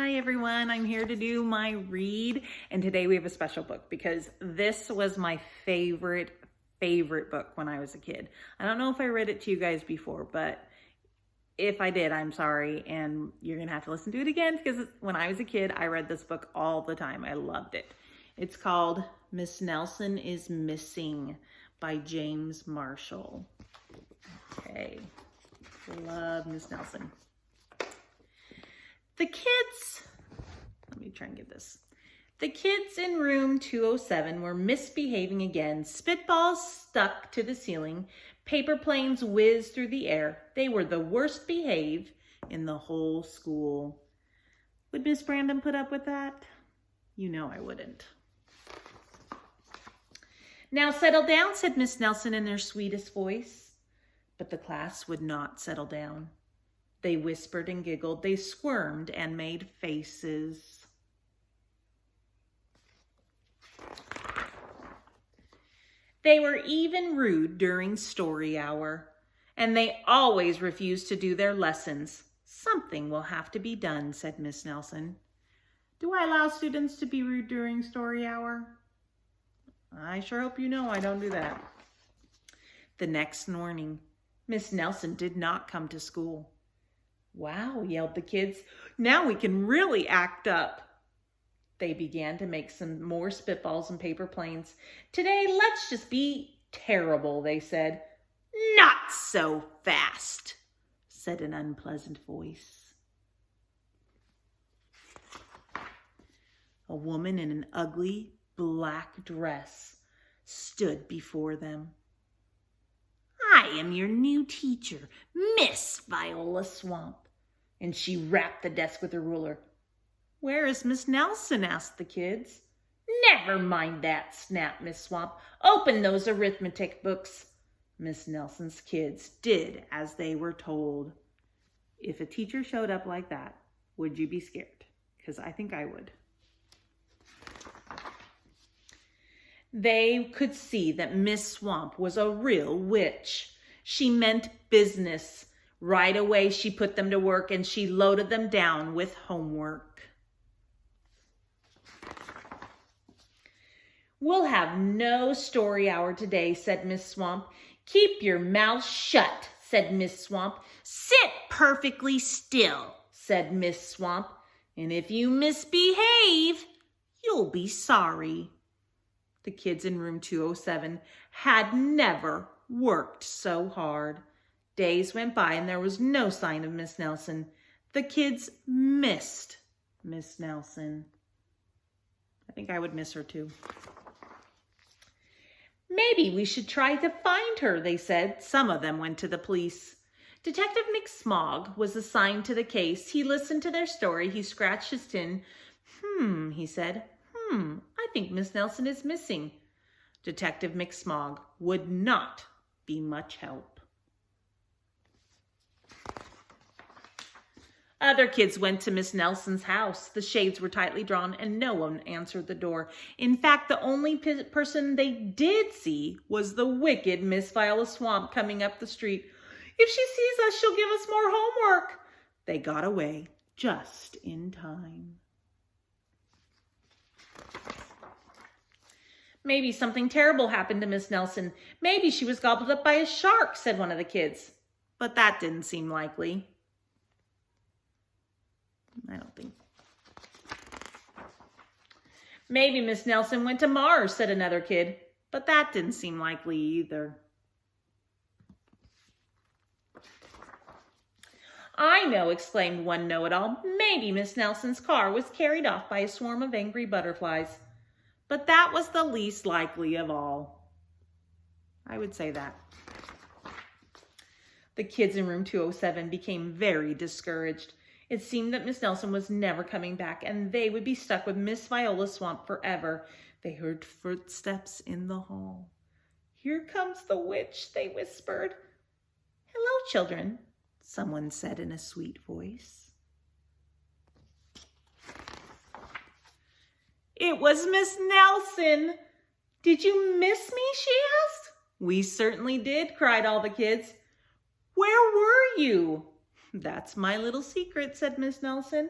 Hi everyone, I'm here to do my read, and today we have a special book because this was my favorite book when I was a kid. I don't know if I read it to you guys before, but if I did, I'm sorry, and you're gonna have to listen to it again because when I was a kid, I read this book all the time. I loved it. It's called Miss Nelson is Missing by James Marshall. Okay, love Miss Nelson. The kids in room 207 were misbehaving again. Spitballs stuck to the ceiling. Paper planes whizzed through the air. They were the worst behaved in the whole school. Would Miss Brandon put up with that? You know I wouldn't. Now settle down, said Miss Nelson in their sweetest voice. But the class would not settle down. They whispered and giggled. They squirmed and made faces. They were even rude during story hour, and they always refused to do their lessons. Something will have to be done, said Miss Nelson. Do I allow students to be rude during story hour? I sure hope you know I don't do that. The next morning, Miss Nelson did not come to school. Wow, yelled the kids. Now we can really act up. They began to make some more spitballs and paper planes. Today, let's just be terrible, they said. Not so fast, said an unpleasant voice. A woman in an ugly black dress stood before them. I am your new teacher, Miss Viola Swamp. And she rapped the desk with her ruler. Where is Miss Nelson? Asked the kids. Never mind that, snapped Miss Swamp. Open those arithmetic books. Miss Nelson's kids did as they were told. If a teacher showed up like that, would you be scared? Because I think I would. They could see that Miss Swamp was a real witch. She meant business. Right away, she put them to work and she loaded them down with homework. We'll have no story hour today, said Miss Swamp. Keep your mouth shut, said Miss Swamp. Sit perfectly still, said Miss Swamp. And if you misbehave, you'll be sorry. The kids in room 207 had never worked so hard. Days went by and there was no sign of Miss Nelson. The kids missed Miss Nelson. I think I would miss her too. Maybe we should try to find her, they said. Some of them went to the police. Detective McSmog was assigned to the case. He listened to their story. He scratched his chin. He said. I think Miss Nelson is missing. Detective McSmog would not be much help. Other kids went to Miss Nelson's house. The shades were tightly drawn and no one answered the door. In fact, the only person they did see was the wicked Miss Viola Swamp coming up the street. If she sees us, she'll give us more homework. They got away just in time. Maybe something terrible happened to Miss Nelson. Maybe she was gobbled up by a shark, said one of the kids. But that didn't seem likely. I don't think. Maybe Miss Nelson went to Mars, said another kid. But that didn't seem likely either. I know, exclaimed one know-it-all. Maybe Miss Nelson's car was carried off by a swarm of angry butterflies. But that was the least likely of all. I would say that. The kids in room 207 became very discouraged. It seemed that Miss Nelson was never coming back, and they would be stuck with Miss Viola Swamp forever. They heard footsteps in the hall. Here comes the witch, they whispered. Hello, children, someone said in a sweet voice. It was Miss Nelson. Did you miss me, she asked. We certainly did, cried all the kids. Where were you? That's my little secret, said Miss Nelson.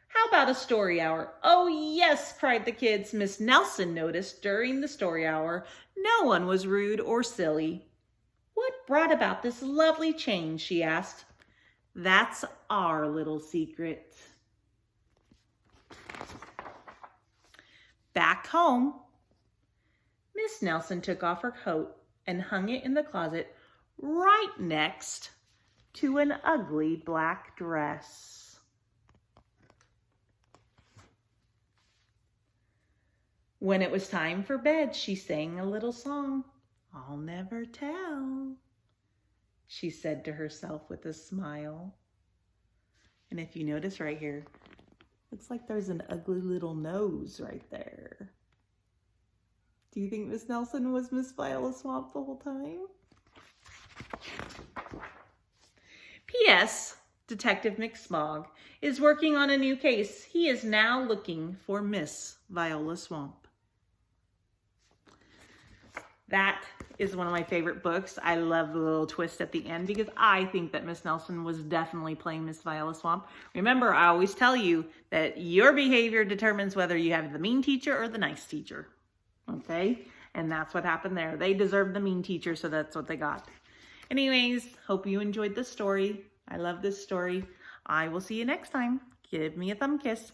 How about a story hour? Oh, yes, cried the kids. Miss Nelson noticed during the story hour no one was rude or silly. What brought about this lovely change, she asked. That's our little secret. Back home, Miss Nelson took off her coat and hung it in the closet right next to an ugly black dress. When it was time for bed, she sang a little song. I'll never tell, she said to herself with a smile. And if you notice right here, looks like there's an ugly little nose right there. Do you think Miss Nelson was Miss Viola Swamp the whole time? P.S. Detective McSmog is working on a new case. He is now looking for Miss Viola Swamp. That is one of my favorite books. I love the little twist at the end because I think that Miss Nelson was definitely playing Miss Viola Swamp. Remember, I always tell you that your behavior determines whether you have the mean teacher or the nice teacher. Okay? And that's what happened there. They deserved the mean teacher, so that's what they got. Anyways, hope you enjoyed this story. I love this story. I will see you next time. Give me a thumb kiss.